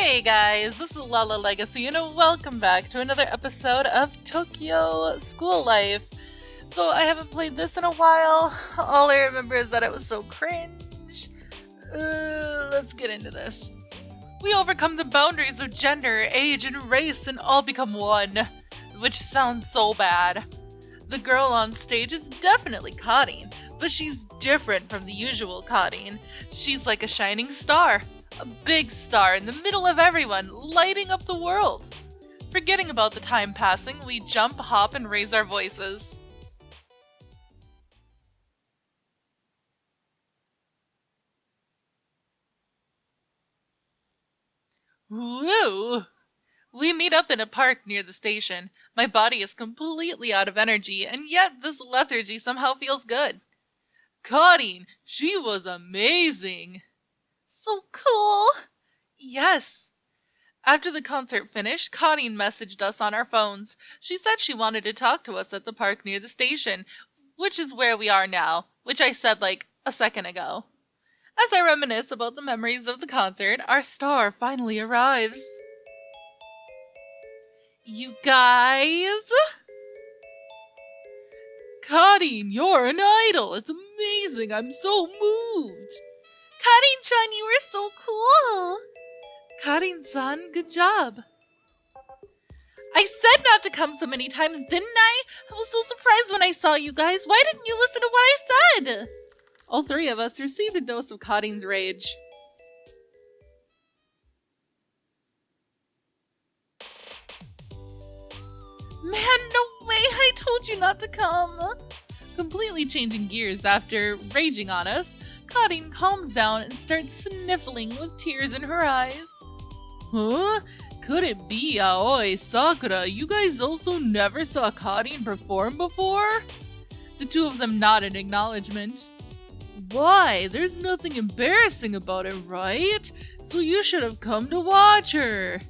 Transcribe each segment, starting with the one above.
Hey guys, this is Lala Legacy and welcome back to another episode of Tokyo School Life. So I haven't played this in a while. All I remember is that it was so cringe. Let's get into this. We overcome the boundaries of gender, age, and race and all become one. Which sounds so bad. The girl on stage is definitely Kadin, but she's different from the usual Kadin. She's like a shining star. A big star in the middle of everyone, lighting up the world. Forgetting about the time passing, we jump, hop, and raise our voices. Woo! We meet up in a park near the station. My body is completely out of energy, and yet this lethargy somehow feels good. Kadin, she was amazing! So cool! Yes! After the concert finished, Kadin messaged us on our phones. She said she wanted to talk to us at the park near the station, which is where we are now, which I said like a second ago. As I reminisce about the memories of the concert, our star finally arrives. You guys? Kadin, you're an idol! It's amazing! I'm so moved! Kadin-chan, you were so cool! Kadin-san, good job. I said not to come so many times, didn't I? I was so surprised when I saw you guys. Why didn't you listen to what I said? All three of us received a dose of Kadin's rage. Man, no way! I told you not to come! Completely changing gears after raging on us, Kadin calms down and starts sniffling with tears in her eyes. Huh? Could it be Aoi, Sakura? You guys also never saw Kadin perform before? The two of them nod in acknowledgement. Why? There's nothing embarrassing about it, right? So you should have come to watch her.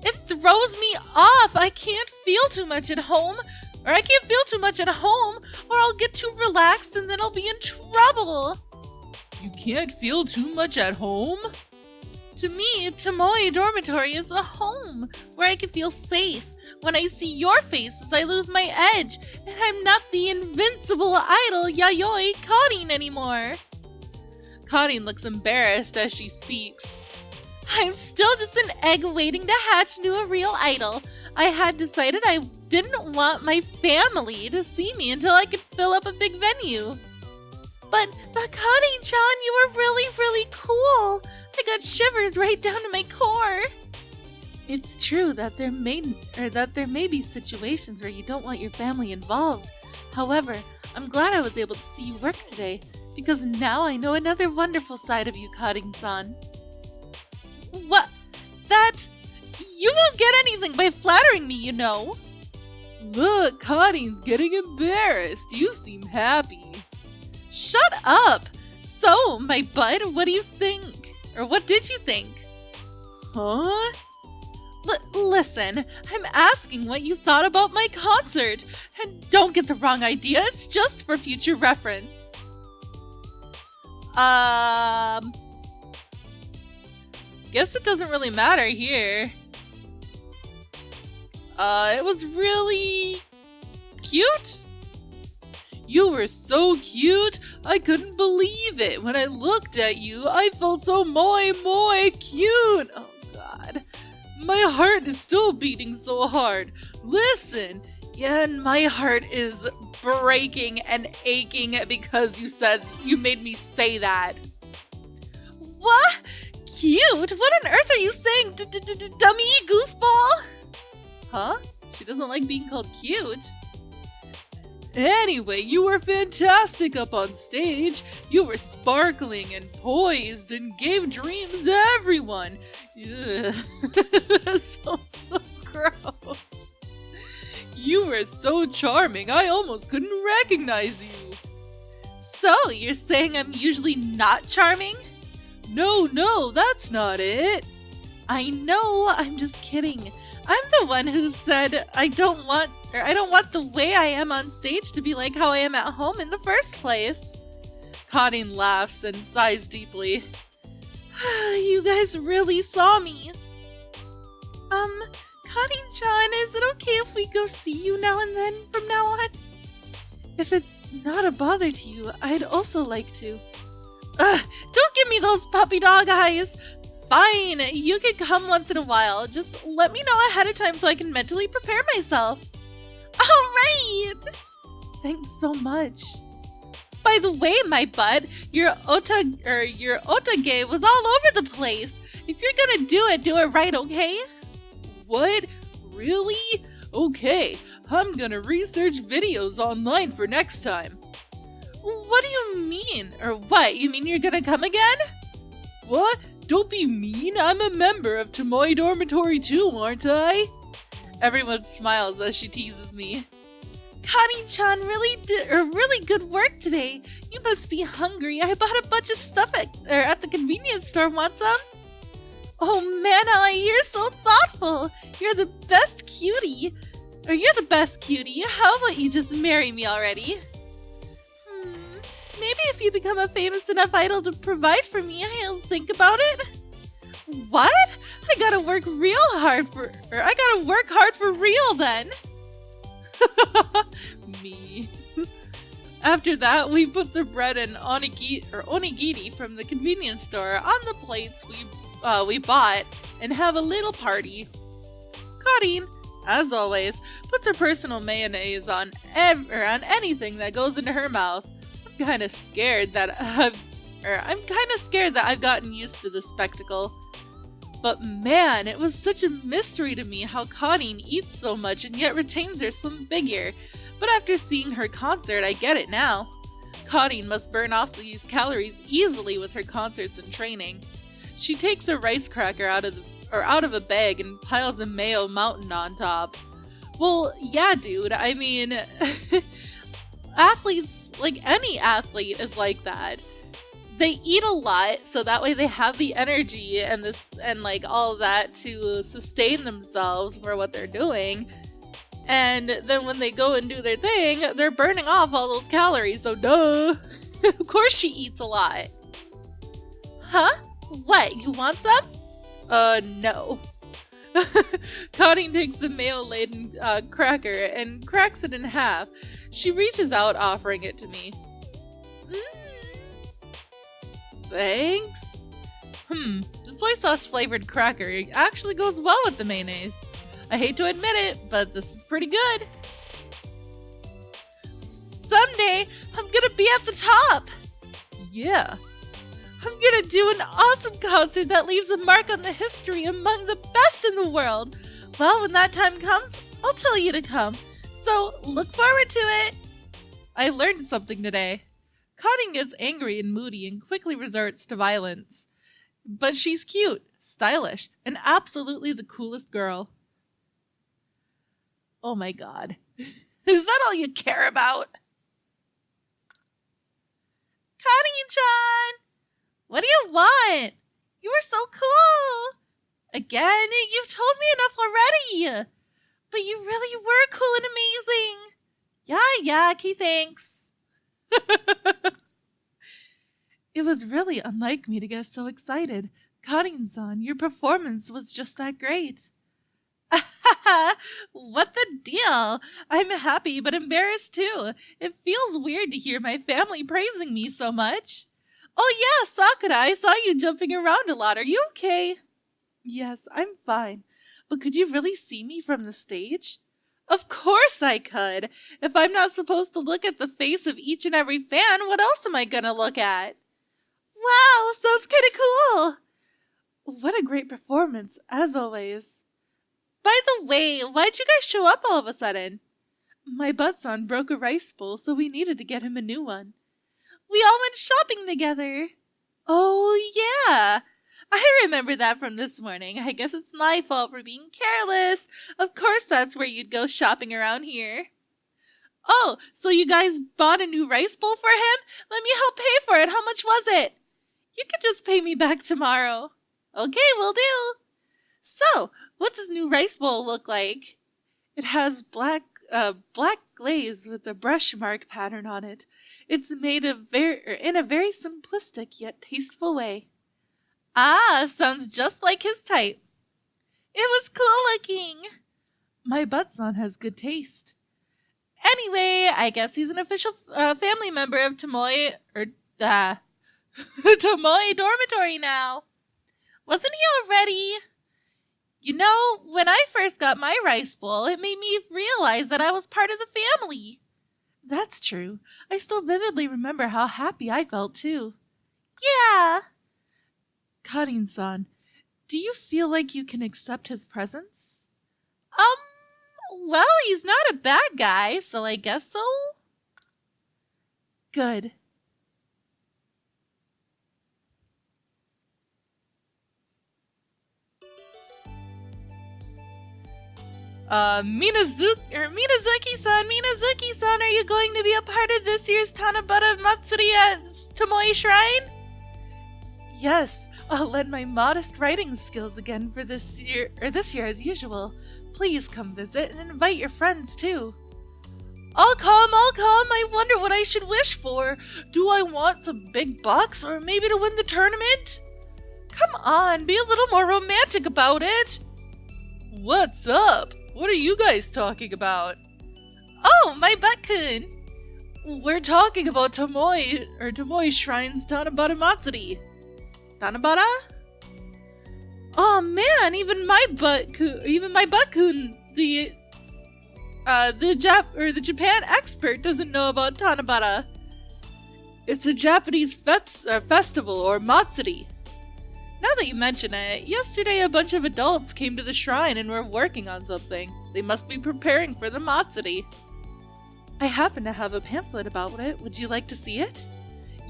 It throws me off! I can't feel too much at home, or I'll get too relaxed and then I'll be in trouble. You can't feel too much at home? To me, Tomoe Dormitory is a home where I can feel safe. When I see your faces, I lose my edge, and I'm not the invincible idol Yayoi Kadin anymore. Kadin looks embarrassed as she speaks. I'm still just an egg waiting to hatch into a real idol. I had decided I didn't want my family to see me until I could fill up a big venue. But Kadin-chan, you were really cool. I got shivers right down to my core. It's true that there may be situations where you don't want your family involved. However, I'm glad I was able to see you work today, because now I know another wonderful side of you, Kadin-san. What? You won't get anything by flattering me, you know. Look, Kadin's getting embarrassed. You seem happy. Shut up! So, my bud, what do you think? Or what did you think? Huh? Listen, I'm asking what you thought about my concert. And don't get the wrong idea, it's just for future reference. Guess it doesn't really matter here. It was really cute. You were so cute, I couldn't believe it. When I looked at you, I felt so moi cute. Oh god. My heart is still beating so hard. Listen, yeah, and my heart is breaking and aching because you made me say that. What? Cute? What on earth are you saying, dummy goofball? Huh? She doesn't like being called cute. Anyway, you were fantastic up on stage. You were sparkling and poised and gave dreams to everyone. Ugh. That sounds so gross. You were so charming, I almost couldn't recognize you. So, you're saying I'm usually not charming? No, that's not it. I know, I'm just kidding. I'm the one who said I don't want the way I am on stage to be like how I am at home in the first place. Kadin laughs and sighs deeply. You guys really saw me. Karin-chan, is it okay if we go see you now and then from now on? If it's not a bother to you, I'd also like to. Ugh, don't give me those puppy dog eyes! Fine, you can come once in a while. Just let me know ahead of time so I can mentally prepare myself. Alright! Thanks so much. By the way, my bud, your otage was all over the place. If you're gonna do it right, okay? What? Really? Okay, I'm gonna research videos online for next time. What do you mean? Or what? You mean you're gonna come again? What? Don't be mean. I'm a member of Tomoe Dormitory too, aren't I? Everyone smiles as she teases me. Karin-chan really good work today. You must be hungry. I bought a bunch of stuff at the convenience store. Want some? Oh man, you're so thoughtful. You're the best cutie. You're the best cutie. How about you just marry me already? Maybe if you become a famous enough idol to provide for me, I'll think about it. What? I gotta work hard for real then. Me. After that, we put the bread and onigiri from the convenience store on the plates we bought and have a little party. Karin, as always, puts her personal mayonnaise on anything that goes into her mouth. I'm kind of scared that I've gotten used to the spectacle. But man, it was such a mystery to me how Karin eats so much and yet retains her slim figure. But after seeing her concert, I get it now. Karin must burn off these calories easily with her concerts and training. She takes a rice cracker out of a bag and piles a mayo mountain on top. Well, yeah, dude. I mean, athletes, like any athlete, is like that. They eat a lot, so that way they have the energy and all of that to sustain themselves for what they're doing. And then when they go and do their thing, they're burning off all those calories, so duh! Of course she eats a lot. Huh? What, you want some? No. Karin takes the mayo-laden cracker and cracks it in half. She reaches out, offering it to me. Thanks. The soy sauce flavored cracker actually goes well with the mayonnaise. I hate to admit it, but this is pretty good. Someday, I'm gonna be at the top. Yeah. I'm gonna do an awesome concert that leaves a mark on the history among the best in the world. Well, when that time comes, I'll tell you to come. So, look forward to it. I learned something today. Karin gets angry and moody and quickly resorts to violence. But she's cute, stylish, and absolutely the coolest girl. Oh my god. Is that all you care about? Karin-chan! What do you want? You were so cool! Again, you've told me enough already! But you really were cool and amazing! Yeah, key thanks. It was really unlike me to get so excited. Karin-san, your performance was just that great. What the deal? I'm happy but embarrassed too. It feels weird to hear my family praising me so much. Oh yeah, Sakura, I saw you jumping around a lot. Are you okay? Yes, I'm fine. But could you really see me from the stage? Of course I could. If I'm not supposed to look at the face of each and every fan, what else am I gonna look at? Wow, sounds kinda cool. What a great performance, as always. By the way, why'd you guys show up all of a sudden? My butt-son broke a rice bowl, so we needed to get him a new one. We all went shopping together. Oh, yeah. I remember that from this morning. I guess it's my fault for being careless. Of course that's where you'd go shopping around here. Oh, so you guys bought a new rice bowl for him? Let me help pay for it. How much was it? You can just pay me back tomorrow. Okay, will do. So, what's his new rice bowl look like? It has black glaze with a brush mark pattern on it. It's made in a very simplistic yet tasteful way. Ah, sounds just like his type. It was cool looking. My butt-son has good taste. Anyway, I guess he's an official family member of Tomoe, Tomoe Dormitory now. Wasn't he already? You know, when I first got my rice bowl, it made me realize that I was part of the family. That's true. I still vividly remember how happy I felt, too. Yeah. Karin-san, do you feel like you can accept his presence? Well, he's not a bad guy, so I guess so. Good. Minazuki-san, are you going to be a part of this year's Tanabata Matsuri at Tomoe Shrine? Yes, I'll lend my modest writing skills again for this year as usual. Please come visit and invite your friends too. I'll come. I wonder what I should wish for. Do I want some big bucks or maybe to win the tournament? Come on, be a little more romantic about it. What's up? What are you guys talking about? Oh, my butt-kun. We're talking about Tomoe Shrine's Tanabata Matsuri. Tanabata? Oh man, even my butt-kun, the Japan expert doesn't know about Tanabata. It's a Japanese festival or Matsuri. Now that you mention it, yesterday a bunch of adults came to the shrine and were working on something. They must be preparing for the Matsuri. I happen to have a pamphlet about it. Would you like to see it?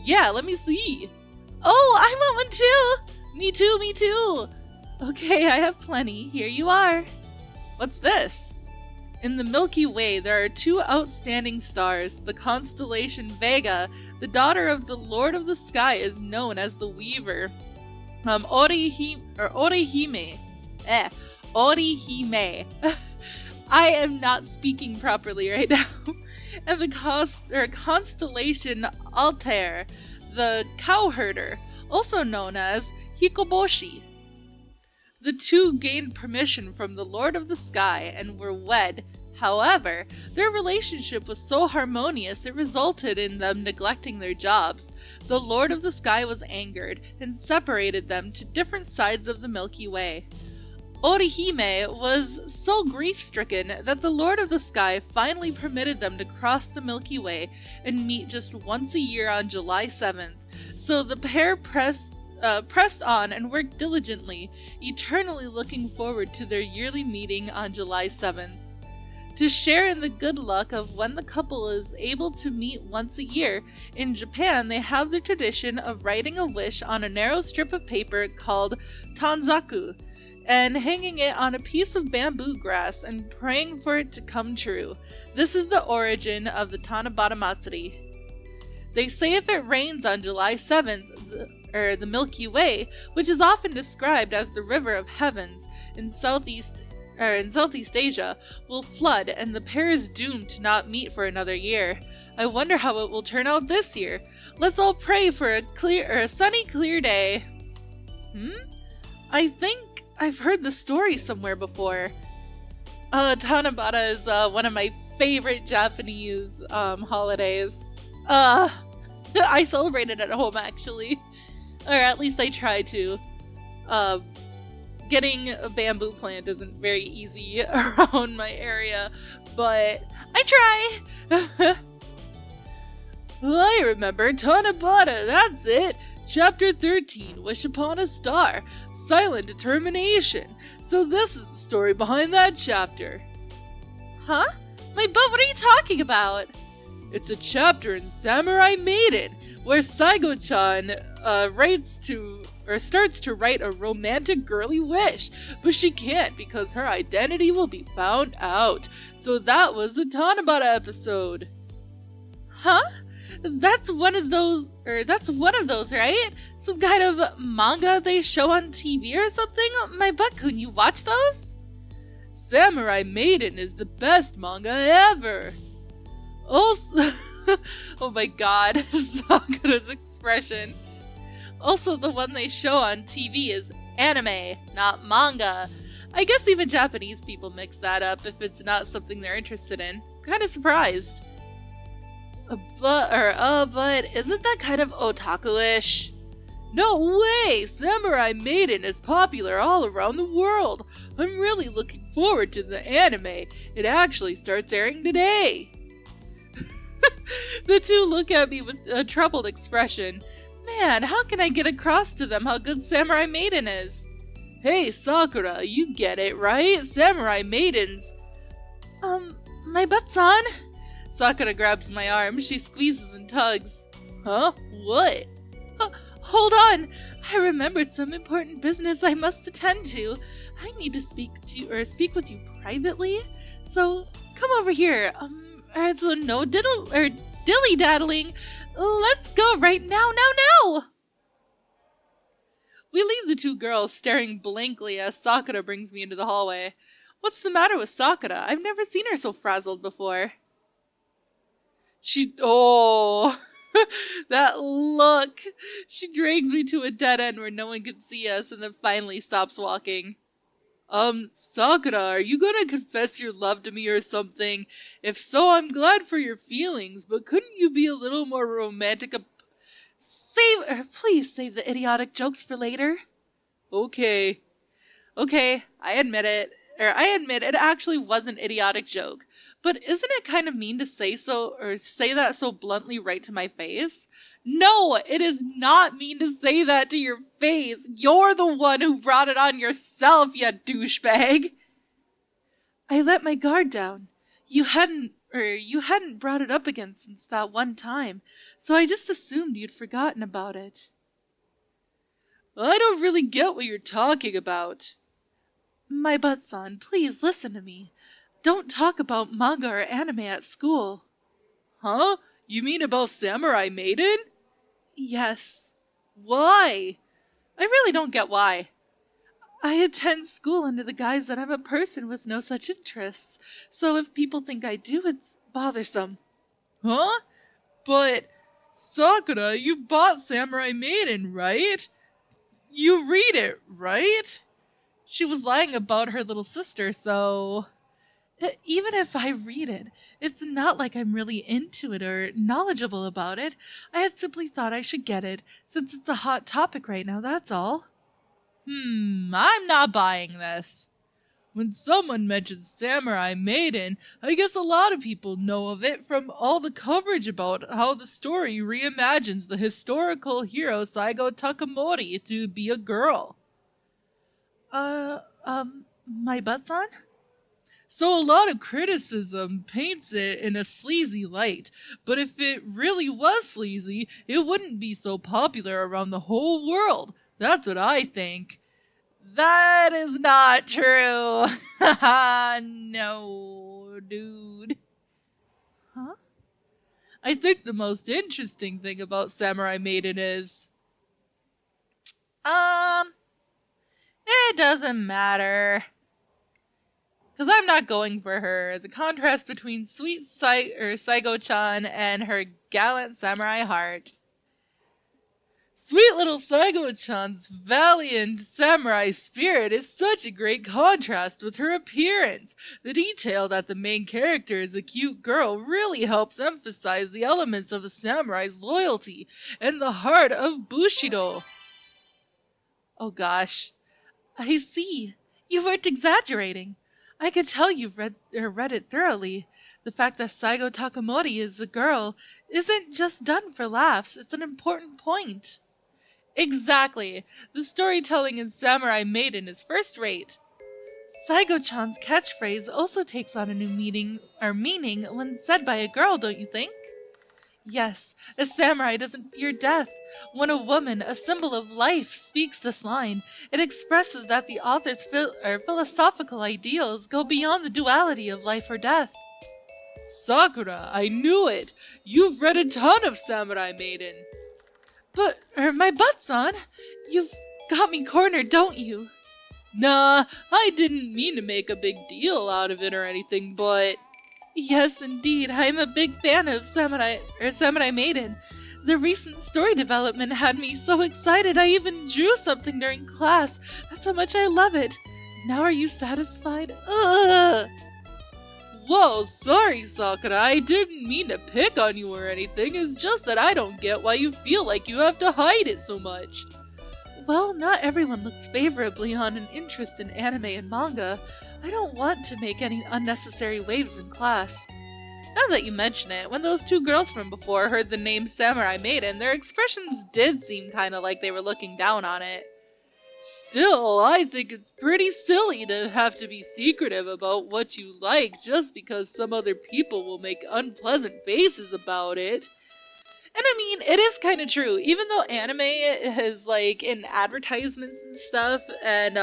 Yeah, let me see. Oh, I want one too! Me too! Okay, I have plenty. Here you are. What's this? In the Milky Way, there are two outstanding stars. The constellation Vega, the daughter of the Lord of the Sky, is known as the Weaver. Orihime. I am not speaking properly right now. And the constellation Altair, the cowherder, also known as Hikoboshi. The two gained permission from the Lord of the Sky and were wed. However, their relationship was so harmonious it resulted in them neglecting their jobs. The Lord of the Sky was angered and separated them to different sides of the Milky Way. Orihime was so grief-stricken that the Lord of the Sky finally permitted them to cross the Milky Way and meet just once a year on July 7th. So the pair pressed on and worked diligently, eternally looking forward to their yearly meeting on July 7th. To share in the good luck of when the couple is able to meet once a year, in Japan they have the tradition of writing a wish on a narrow strip of paper called tanzaku, and hanging it on a piece of bamboo grass and praying for it to come true. This is the origin of the Tanabata Matsuri. They say if it rains on July 7th, the Milky Way, which is often described as the River of Heavens in Southeast Asia, will flood and the pair is doomed to not meet for another year. I wonder how it will turn out this year. Let's all pray for a sunny, clear day. I think I've heard the story somewhere before. Tanabata is one of my favorite Japanese holidays. I celebrate it at home actually. Or at least I try to. Getting a bamboo plant isn't very easy around my area, but I try! I remember Tanabata, that's it! Chapter 13, Wish Upon a Star, Silent Determination. So this is the story behind that chapter. Huh? My butt, what are you talking about? It's a chapter in Samurai Maiden, where Saigo-chan starts to write a romantic girly wish, but she can't because her identity will be found out. So that was the Tanabata episode. Huh? That's one of those, right? Some kind of manga they show on TV or something? My butt-kun, you watch those? Samurai Maiden is the best manga ever. Also, oh my god, Sakura's expression. Also, the one they show on TV is anime, not manga. I guess even Japanese people mix that up if it's not something they're interested in. Kinda surprised. But isn't that kind of otaku-ish? No way! Samurai Maiden is popular all around the world. I'm really looking forward to the anime. It actually starts airing today. The two look at me with a troubled expression. Man, how can I get across to them how good Samurai Maiden is? Hey, Sakura, you get it, right? Samurai Maidens. My butt's-on? Sakura grabs my arm. She squeezes and tugs. Huh? What? Hold on! I remembered some important business I must attend to. I need to speak with you privately. So, come over here. So no dilly-daddling. Let's go right now! We leave the two girls staring blankly as Sakura brings me into the hallway. What's the matter with Sakura? I've never seen her so frazzled before. That look! She drags me to a dead end where no one can see us and then finally stops walking. Sakura, are you gonna confess your love to me or something? If so, I'm glad for your feelings, but couldn't you be a little more romantic? Please save the idiotic jokes for later. Okay, I admit it actually was an idiotic joke. But isn't it kind of mean to say that so bluntly right to my face? No, it is not mean to say that to your face. You're the one who brought it on yourself, you douchebag. I let my guard down. You hadn't brought it up again since that one time, so I just assumed you'd forgotten about it. I don't really get what you're talking about. My butt's-on, please listen to me. Don't talk about manga or anime at school. Huh? You mean about Samurai Maiden? Yes. Why? I really don't get why. I attend school under the guise that I'm a person with no such interests, so if people think I do, it's bothersome. Huh? But, Sakura, you bought Samurai Maiden, right? You read it, right? She was lying about her little sister, so... Even if I read it, it's not like I'm really into it or knowledgeable about it. I had simply thought I should get it, since it's a hot topic right now, that's all. I'm not buying this. When someone mentions Samurai Maiden, I guess a lot of people know of it from all the coverage about how the story reimagines the historical hero Saigo Takamori to be a girl. My butt's-on? So a lot of criticism paints it in a sleazy light, but if it really was sleazy, it wouldn't be so popular around the whole world. That's what I think. That is not true. Haha, no, dude. Huh? I think the most interesting thing about Samurai Maiden is... It doesn't matter. Because I'm not going for her. The contrast between sweet Saigo-chan and her gallant samurai heart. Sweet little Saigo-chan's valiant samurai spirit is such a great contrast with her appearance. The detail that the main character is a cute girl really helps emphasize the elements of a samurai's loyalty and the heart of Bushido. Oh gosh. I see. You weren't exaggerating. I could tell you've read it thoroughly. The fact that Saigo Takamori is a girl isn't just done for laughs, it's an important point. Exactly. The storytelling in Samurai Maiden is first-rate. Saigo-chan's catchphrase also takes on a new meaning when said by a girl, don't you think? Yes, a samurai doesn't fear death. When a woman, a symbol of life, speaks this line, it expresses that the author's philosophical ideals go beyond the duality of life or death. Sakura, I knew it! You've read a ton of Samurai Maiden! But, my butt's-on! You've got me cornered, don't you? Nah, I didn't mean to make a big deal out of it or anything, but... Yes, indeed, I'm a big fan of Samurai Maiden. The recent story development had me so excited I even drew something during class. That's how much I love it. Now are you satisfied? Ugh! Whoa, sorry, Sakura. I didn't mean to pick on you or anything. It's just that I don't get why you feel like you have to hide it so much. Well, not everyone looks favorably on an interest in anime and manga. I don't want to make any unnecessary waves in class. Now that you mention it, when those two girls from before heard the name Samurai Maiden, their expressions did seem kinda like they were looking down on it. Still, I think it's pretty silly to have to be secretive about what you like just because some other people will make unpleasant faces about it. And I mean, it is kind of true. Even though anime is like in advertisements and stuff and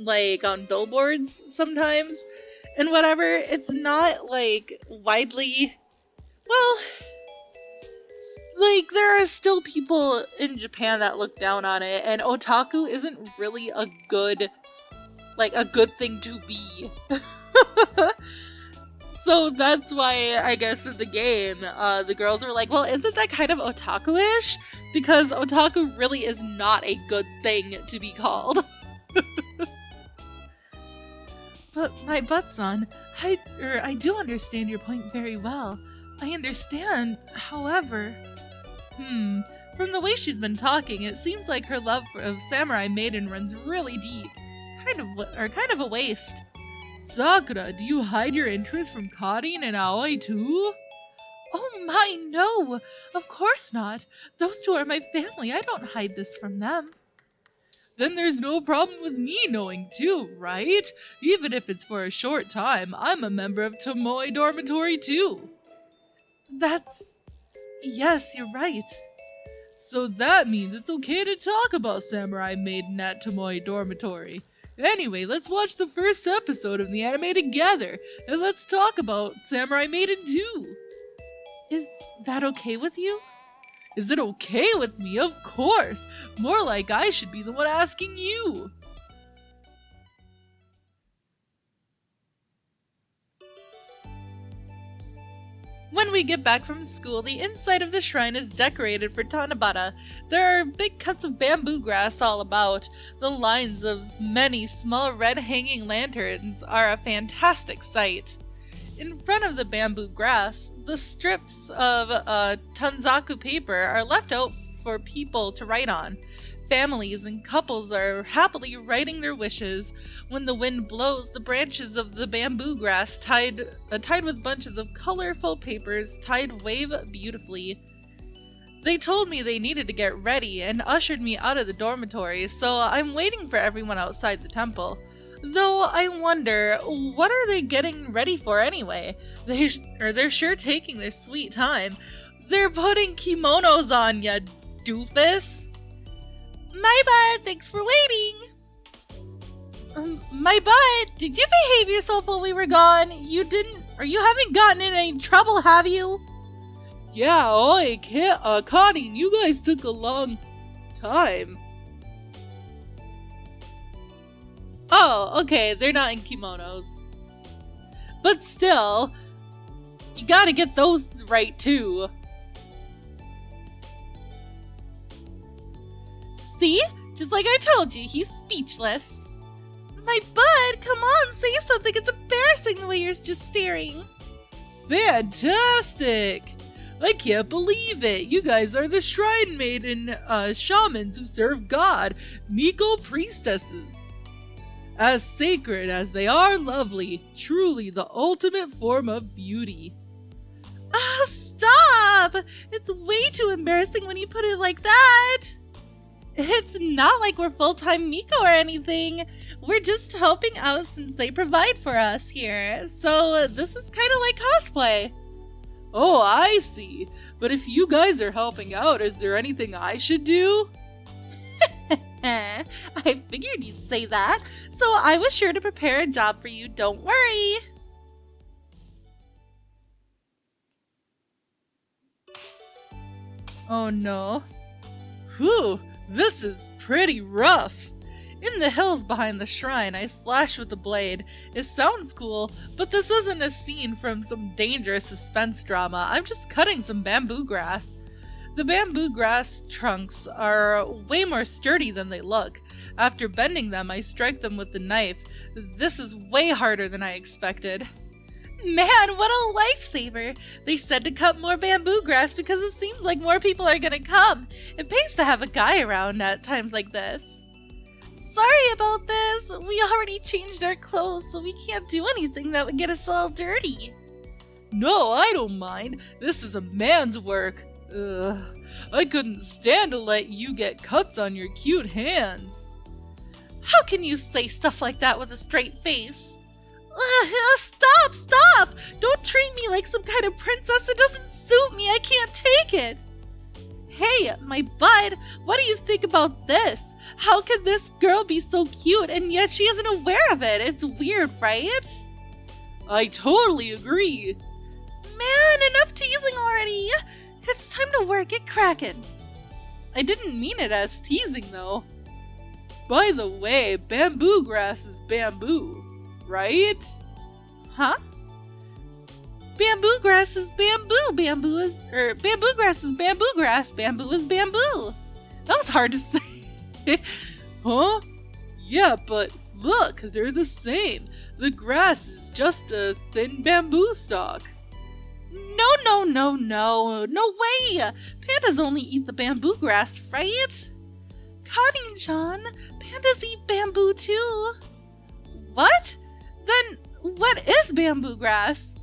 like on billboards sometimes and whatever, it's not like widely, well, like, there are still people in Japan that look down on it, and otaku isn't really a good thing to be. So that's why, I guess, in the game, the girls are like, well, isn't that kind of otaku-ish? Because otaku really is not a good thing to be called. But my butt-son, I do understand your point very well. I understand, however... From the way she's been talking, it seems like her love of Samurai Maiden runs really deep. Kind of a waste. Sakura, do you hide your interest from Karin and Aoi too? Oh my, no! Of course not! Those two are my family, I don't hide this from them. Then there's no problem with me knowing too, right? Even if it's for a short time, I'm a member of Tomoe Dormitory too. Yes, you're right. So that means it's okay to talk about Samurai Maiden at Tomoe Dormitory. Anyway, let's watch the first episode of the anime together, and let's talk about Samurai Maiden too. Is that okay with you? Is it okay with me? Of course! More like I should be the one asking you. When we get back from school, the inside of the shrine is decorated for Tanabata. There are big cuts of bamboo grass all about. The lines of many small red hanging lanterns are a fantastic sight. In front of the bamboo grass, the strips of tanzaku paper are left out for people to write on. Families and couples are happily writing their wishes. When the wind blows, the branches of the bamboo grass tied with bunches of colorful papers wave beautifully. They told me they needed to get ready and ushered me out of the dormitory, so I'm waiting for everyone outside the temple. Though I wonder, what are they getting ready for anyway? They're sure taking their sweet time. They're putting kimonos on, ya doofus! My butt, thanks for waiting! My butt, did you behave yourself while we were gone? You haven't gotten in any trouble, have you? Yeah, Connie, you guys took a long time. Oh, okay, they're not in kimonos. But still, you gotta get those right too. See? Just like I told you, he's speechless. My bud, come on, say something. It's embarrassing the way you're just staring. Fantastic! I can't believe it. You guys are the Shrine Maiden shamans who serve God, Miko priestesses. As sacred as they are lovely, truly the ultimate form of beauty. Ah, stop! It's way too embarrassing when you put it like that. It's not like we're full-time Miko or anything. We're just helping out since they provide for us here. So this is kind of like cosplay. Oh, I see. But if you guys are helping out, is there anything I should do? I figured you'd say that, so I was sure to prepare a job for you, don't worry. Oh no. Whew, this is pretty rough. In the hills behind the shrine, I slash with the blade. It sounds cool, but this isn't a scene from some dangerous suspense drama. I'm just cutting some bamboo grass. The bamboo grass trunks are way more sturdy than they look. After bending them, I strike them with the knife. This is way harder than I expected. Man, what a lifesaver! They said to cut more bamboo grass because it seems like more people are gonna come. It pays to have a guy around at times like this. Sorry about this. We already changed our clothes, so we can't do anything that would get us all dirty. No, I don't mind. This is a man's work. Ugh. I couldn't stand to let you get cuts on your cute hands. How can you say stuff like that with a straight face? Stop! Don't treat me like some kind of princess. It doesn't suit me. I can't take it. Hey, my bud, what do you think about this? How can this girl be so cute and yet she isn't aware of it? It's weird, right? I totally agree. Man, enough teasing already. It's time to work it crackin'. I didn't mean it as teasing, though. By the way, bamboo grass is bamboo, right? Huh? Bamboo grass is bamboo. Bamboo grass is bamboo grass. Bamboo is bamboo. That was hard to say. Huh? Yeah, but look, they're the same. The grass is just a thin bamboo stalk. No way! Pandas only eat the bamboo grass, right? Cotton-chan, pandas eat bamboo too. What? Then what is bamboo grass?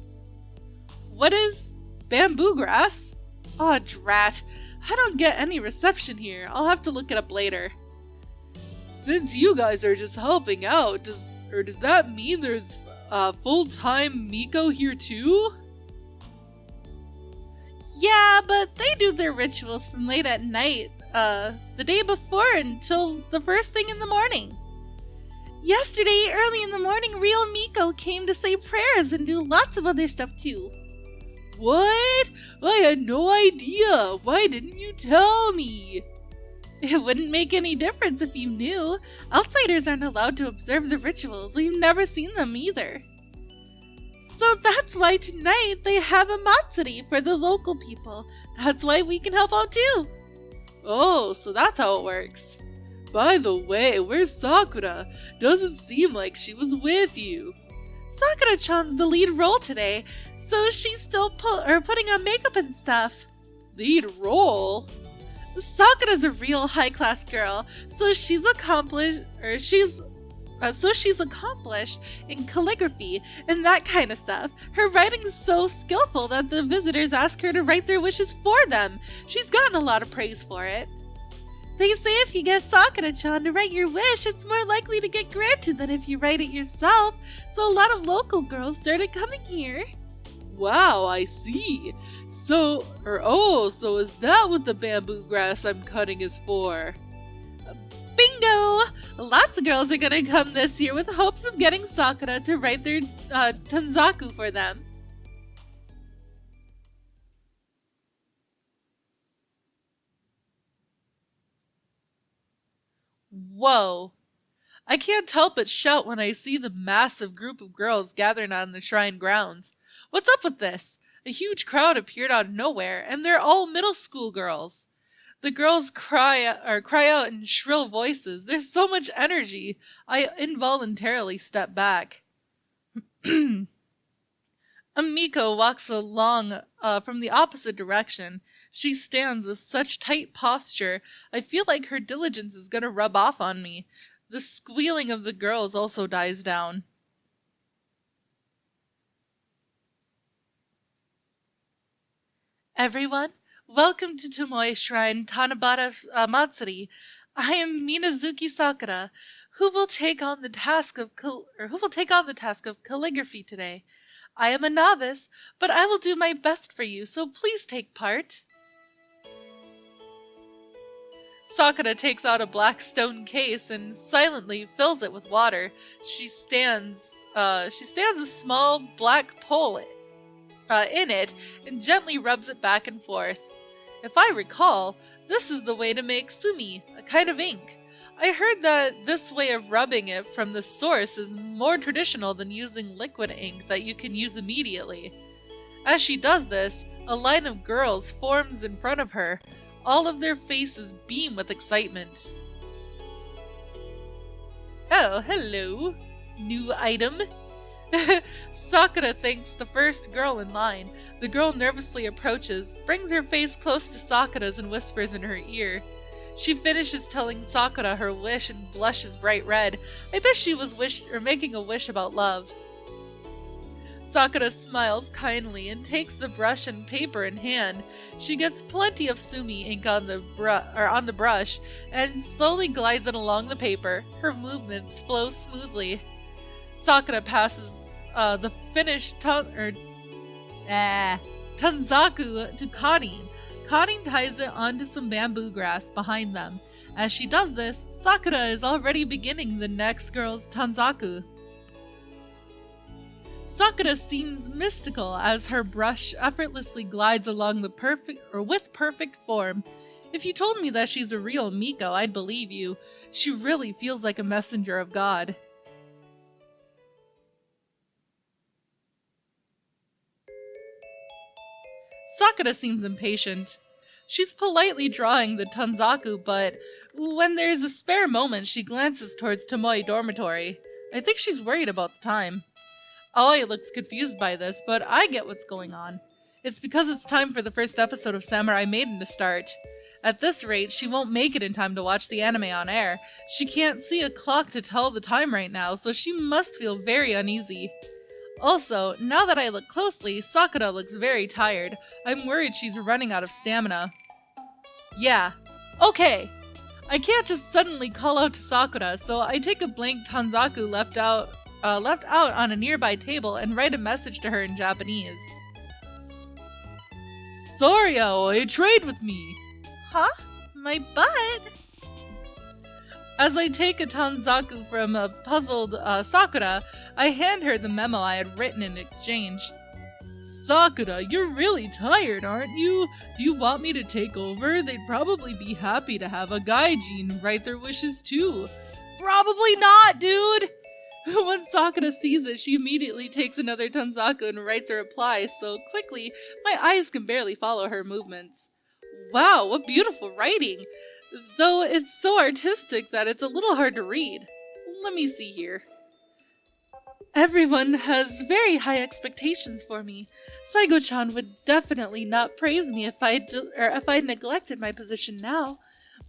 What is bamboo grass? Aw, drat. I don't get any reception here. I'll have to look it up later. Since you guys are just helping out, does that mean there's full-time Miko here too? Yeah, but they do their rituals from late at night, the day before until the first thing in the morning. Yesterday, early in the morning, real Miko came to say prayers and do lots of other stuff too. What? I had no idea. Why didn't you tell me? It wouldn't make any difference if you knew. Outsiders aren't allowed to observe the rituals. We've never seen them either. So that's why tonight they have a matsuri for the local people. That's why we can help out too. Oh, so that's how it works. By the way, where's Sakura? Doesn't seem like she was with you. Sakura-chan's the lead role today, so she's still putting on makeup and stuff. Lead role? Sakura's a real high-class girl, so she's accomplished in calligraphy and that kind of stuff. Her writing's so skillful that the visitors ask her to write their wishes for them. She's gotten a lot of praise for it. They say if you get Sakura-chan to write your wish, it's more likely to get granted than if you write it yourself, so a lot of local girls started coming here. Wow, I see. So is that what the bamboo grass I'm cutting is for? Bingo! Lots of girls are gonna come this year with hopes of getting Sakura to write their tanzaku for them. Whoa. I can't help but shout when I see the massive group of girls gathered on the shrine grounds. What's up with this? A huge crowd appeared out of nowhere, and they're all middle school girls. The girls cry out in shrill voices. There's so much energy. I involuntarily step back. Amiko walks along from the opposite direction. She stands with such tight posture, I feel like her diligence is gonna rub off on me. The squealing of the girls also dies down. Everyone, welcome to Tomoe Shrine Tanabata Matsuri. I am Minazuki Sakura, who will take on the task of calligraphy today. I am a novice, but I will do my best for you, so please take part. Sakura takes out a black stone case and silently fills it with water. She stands a small black pole in it and gently rubs it back and forth. If I recall, this is the way to make sumi, a kind of ink. I heard that this way of rubbing it from the source is more traditional than using liquid ink that you can use immediately. As she does this, a line of girls forms in front of her. All of their faces beam with excitement. Oh, hello. New item? Sakura thanks the first girl in line. The girl nervously approaches, brings her face close to Sakura's and whispers in her ear. She finishes telling Sakura her wish and blushes bright red. I bet she was making a wish about love. Sakura smiles kindly and takes the brush and paper in hand. She gets plenty of sumi ink on the brush and slowly glides it along the paper. Her movements flow smoothly. Sakura passes the finished Tanzaku to Karin. Karin ties it onto some bamboo grass behind them. As she does this, Sakura is already beginning the next girl's Tanzaku. Sakura seems mystical as her brush effortlessly glides along with perfect form. If you told me that she's a real Miko, I'd believe you. She really feels like a messenger of God. Sakura seems impatient. She's politely drawing the Tanzaku, but when there's a spare moment, she glances towards Tomoe dormitory. I think she's worried about the time. Aoi looks confused by this, but I get what's going on. It's because it's time for the first episode of Samurai Maiden to start. At this rate, she won't make it in time to watch the anime on air. She can't see a clock to tell the time right now, so she must feel very uneasy. Also, now that I look closely, Sakura looks very tired. I'm worried she's running out of stamina. Yeah, okay. I can't just suddenly call out to Sakura, so I take a blank Tanzaku left out on a nearby table and write a message to her in Japanese. Sorry, Aoi, trade with me. Huh? My butt? As I take a Tanzaku from a puzzled Sakura, I hand her the memo I had written in exchange. Sakura, you're really tired, aren't you? Do you want me to take over? They'd probably be happy to have a gaijin write their wishes too. Probably not, dude! When Sakura sees it, she immediately takes another Tanzaku and writes a reply so quickly my eyes can barely follow her movements. Wow, what beautiful writing! Though it's so artistic that it's a little hard to read. Let me see here. Everyone has very high expectations for me. Saigo-chan would definitely not praise me if I neglected my position now.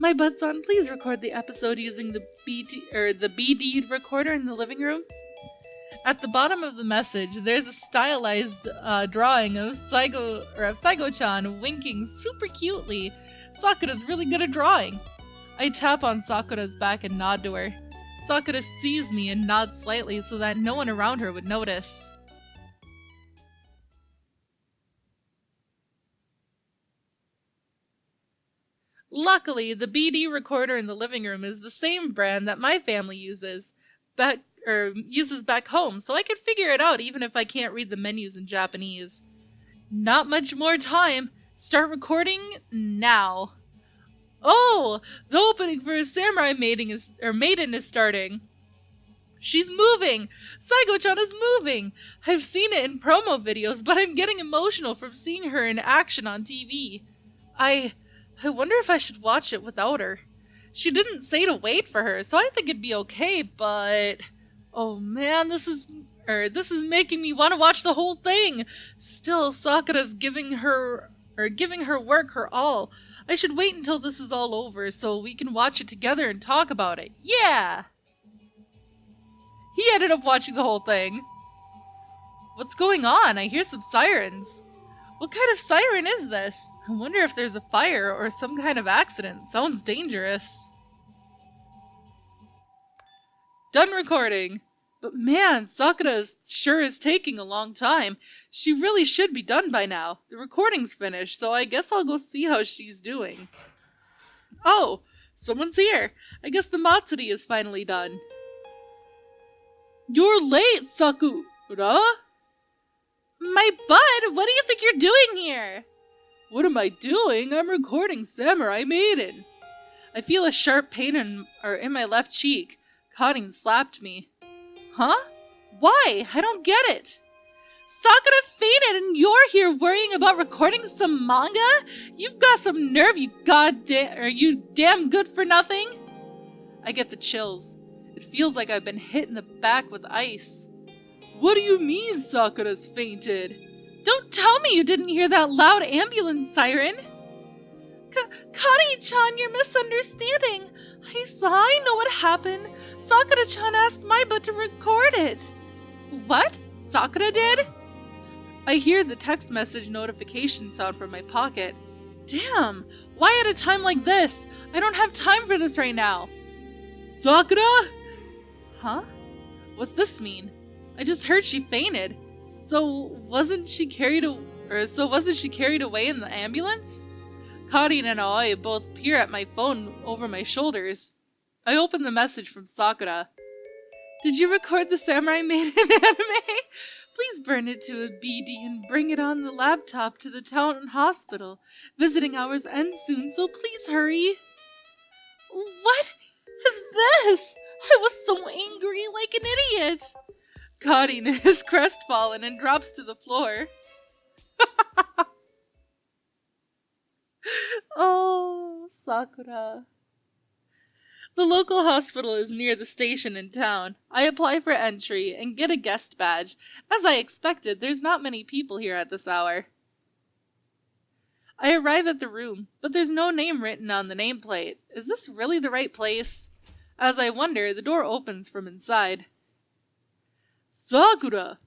My butt-son, please record the episode using the BD recorder in the living room. At the bottom of the message, there's a stylized drawing of Saigo-chan winking super cutely. Sakura's really good at drawing. I tap on Sakura's back and nod to her. Sakura sees me and nods slightly so that no one around her would notice. Luckily, the BD recorder in the living room is the same brand that my family uses back home, so I can figure it out even if I can't read the menus in Japanese. Not much more time. Start recording now. Oh, the opening for a Samurai Maiden is starting. She's moving! Saigo-chan is moving! I've seen it in promo videos, but I'm getting emotional from seeing her in action on TV. I wonder if I should watch it without her. She didn't say to wait for her, so I think it'd be okay, but... Oh man, this is making me want to watch the whole thing! Still, Sakura's giving her work her all. I should wait until this is all over so we can watch it together and talk about it. Yeah! He ended up watching the whole thing. What's going on? I hear some sirens. What kind of siren is this? I wonder if there's a fire or some kind of accident. Sounds dangerous. Done recording. But man, Sakura sure is taking a long time. She really should be done by now. The recording's finished, so I guess I'll go see how she's doing. Oh, someone's here. I guess the Matsuri is finally done. You're late, Sakura! My butt! What do you think you're doing here? What am I doing? I'm recording Samurai Maiden. I feel a sharp pain in my left cheek. Karin slapped me. Huh? Why? I don't get it. Sakura fainted and you're here worrying about recording some manga? You've got some nerve, you damn good for nothing? I get the chills. It feels like I've been hit in the back with ice. What do you mean Sakura's fainted? Don't tell me you didn't hear that loud ambulance siren. Kari-chan, you're misunderstanding. I know what happened. Sakura-chan asked my butt to record it. What? Sakura did? I hear the text message notification sound from my pocket. Damn, why at a time like this? I don't have time for this right now. Sakura? Huh? What's this mean? I just heard she fainted. So wasn't she carried away in the ambulance? Karin and Aoi both peer at my phone over my shoulders. I open the message from Sakura. Did you record the Samurai Maiden anime? Please burn it to a BD and bring it on the laptop to the town hospital. Visiting hours end soon, so please hurry. What is this? I was so angry, like an idiot. Karin is crestfallen and drops to the floor. Oh, Sakura. The local hospital is near the station in town. I apply for entry and get a guest badge. As I expected, there's not many people here at this hour. I arrive at the room, but there's no name written on the nameplate. Is this really the right place? As I wonder, the door opens from inside. Sakura!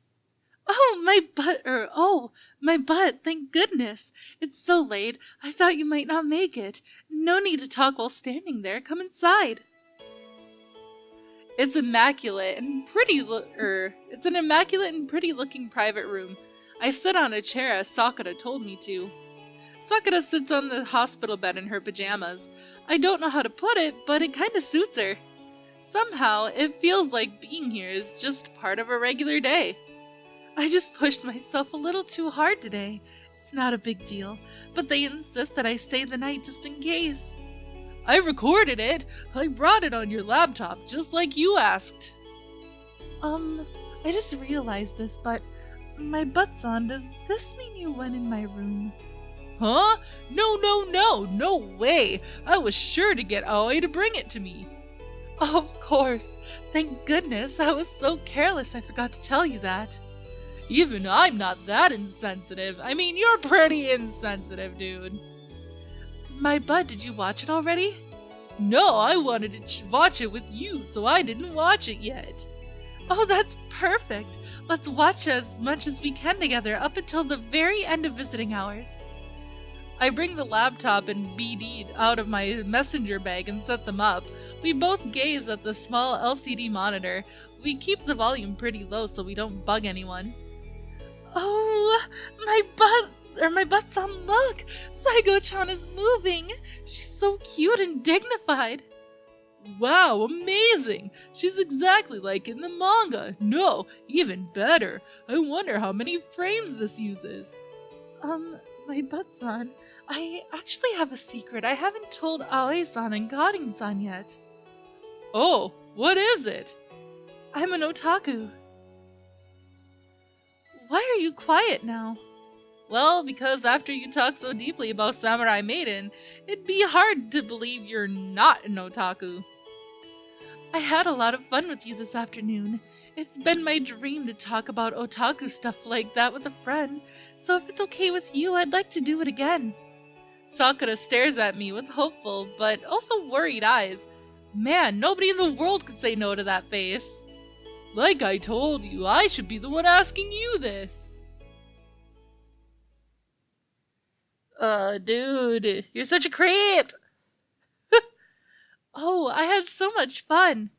My butt, thank goodness. It's so late, I thought you might not make it. No need to talk while standing there, come inside. It's an immaculate and pretty looking private room. I sit on a chair as Sakura told me to. Sakura sits on the hospital bed in her pajamas. I don't know how to put it, but it kinda suits her. Somehow, it feels like being here is just part of a regular day. I just pushed myself a little too hard today. It's not a big deal, but they insist that I stay the night just in case. I recorded it. I brought it on your laptop, just like you asked. I just realized this, but my butt's on. Does this mean you went in my room? Huh? No way. I was sure to get Aoi to bring it to me. Of course. Thank goodness. I was so careless I forgot to tell you that. Even I'm not that insensitive. I mean, you're pretty insensitive, dude. My butt, did you watch it already? No, I wanted to watch it with you, so I didn't watch it yet. Oh, that's perfect. Let's watch as much as we can together up until the very end of visiting hours. I bring the laptop and BD out of my messenger bag and set them up. We both gaze at the small LCD monitor. We keep the volume pretty low so we don't bug anyone. Oh, my butt's on. Look, Saigo-chan is moving. She's so cute and dignified. Wow, amazing. She's exactly like in the manga. No, even better. I wonder how many frames this uses. My butt's on. I actually have a secret. I haven't told Aoi-san and Karin-san yet. Oh, what is it? I'm an otaku. Why are you quiet now? Well, because after you talk so deeply about Samurai Maiden, it'd be hard to believe you're not an otaku. I had a lot of fun with you this afternoon. It's been my dream to talk about otaku stuff like that with a friend, so if it's okay with you, I'd like to do it again. Sakura stares at me with hopeful, but also worried eyes. Man, nobody in the world could say no to that face. Like I told you, I should be the one asking you this. Dude, you're such a creep! Oh, I had so much fun.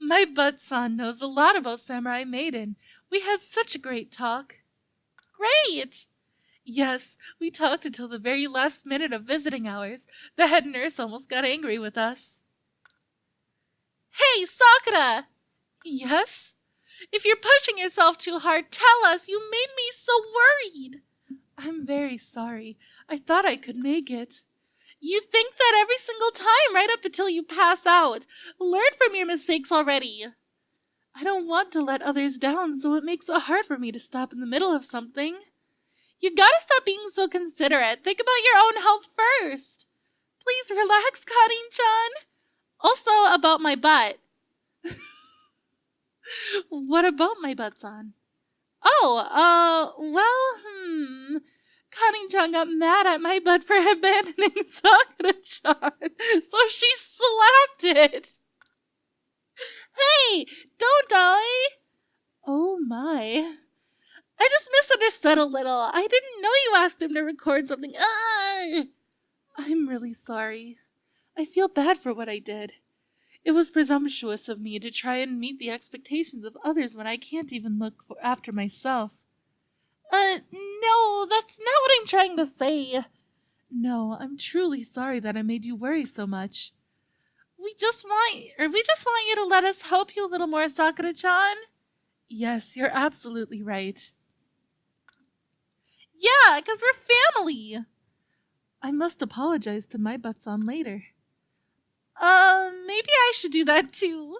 My butt-san knows a lot about Samurai Maiden. We had such a great talk. Great! Yes, we talked until the very last minute of visiting hours. The head nurse almost got angry with us. Hey, Sakura! Yes? If you're pushing yourself too hard, tell us. You made me so worried. I'm very sorry. I thought I could make it. You think that every single time, right up until you pass out. Learn from your mistakes already. I don't want to let others down, so it makes it hard for me to stop in the middle of something. You gotta stop being so considerate. Think about your own health first. Please relax, Karin-chan. Also, about my butt. What about my butt-san? Karin-chan got mad at my butt for abandoning Sakura-chan, so she slapped it. Hey, don't die! Oh my. I just misunderstood a little. I didn't know you asked him to record something. I'm really sorry. I feel bad for what I did. It was presumptuous of me to try and meet the expectations of others when I can't even look after myself. No, that's not what I'm trying to say. No, I'm truly sorry that I made you worry so much. We just want you to let us help you a little more, Sakura-chan. Yes, you're absolutely right. Yeah, 'cause we're family. I must apologize to my butt-san later. Maybe I should do that too.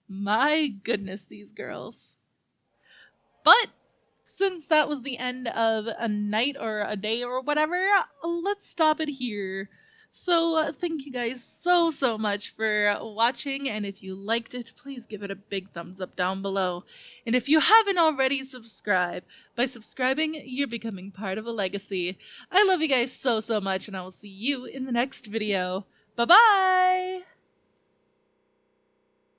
My goodness, these girls. But since that was the end of a night or a day or whatever, let's stop it here. So thank you guys so much for watching, and if you liked it, please give it a big thumbs up down below. And if you haven't already, subscribe. By subscribing, you're becoming part of a legacy. I love you guys so much, and I will see you in the next video. Bye bye!